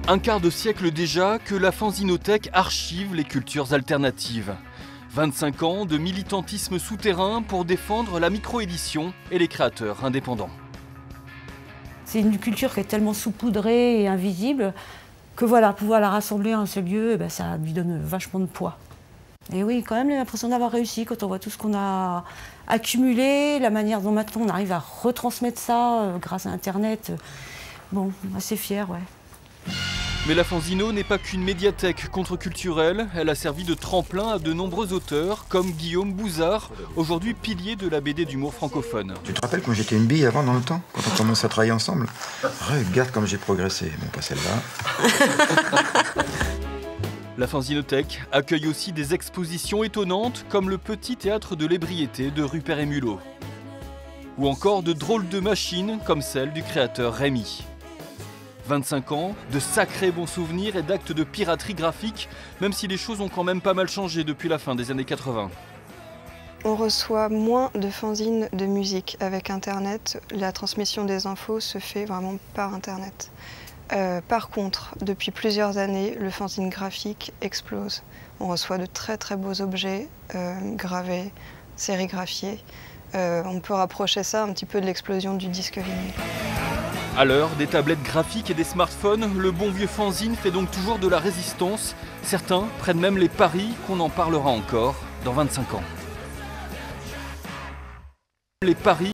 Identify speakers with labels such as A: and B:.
A: Un quart de siècle déjà que la Fanzinothèque archive les cultures alternatives. 25 ans de militantisme souterrain pour défendre la micro-édition et les créateurs indépendants.
B: C'est une culture qui est tellement saupoudrée et invisible que voilà, pouvoir la rassembler en un seul lieu, ça lui donne vachement de poids. Et oui, quand même l'impression d'avoir réussi quand on voit tout ce qu'on a accumulé, la manière dont maintenant on arrive à retransmettre ça grâce à Internet. Bon, assez fière, ouais.
A: Mais la Fanzino n'est pas qu'une médiathèque contre-culturelle, elle a servi de tremplin à de nombreux auteurs comme Guillaume Bouzard, aujourd'hui pilier de la BD d'humour francophone.
C: Tu te rappelles quand j'étais une bille avant dans le temps, quand on commençait à travailler ensemble? Regarde comme j'ai progressé, bon pas celle-là.
A: La Fanzinothèque accueille aussi des expositions étonnantes comme le Petit Théâtre de l'Ébriété de Rupert et Mulot. Ou encore de drôles de machines comme celle du créateur Rémi. 25 ans, de sacrés bons souvenirs et d'actes de piraterie graphique, même si les choses ont quand même pas mal changé depuis la fin des années 80.
D: On reçoit moins de fanzines de musique avec Internet. La transmission des infos se fait vraiment par Internet. Par contre, depuis plusieurs années, le fanzine graphique explose. On reçoit de très très beaux objets gravés, sérigraphiés. On peut rapprocher ça un petit peu de l'explosion du disque vinyle.
A: À l'heure des tablettes graphiques et des smartphones, le bon vieux fanzine fait donc toujours de la résistance. Certains prennent même les paris qu'on en parlera encore dans 25 ans. Les paris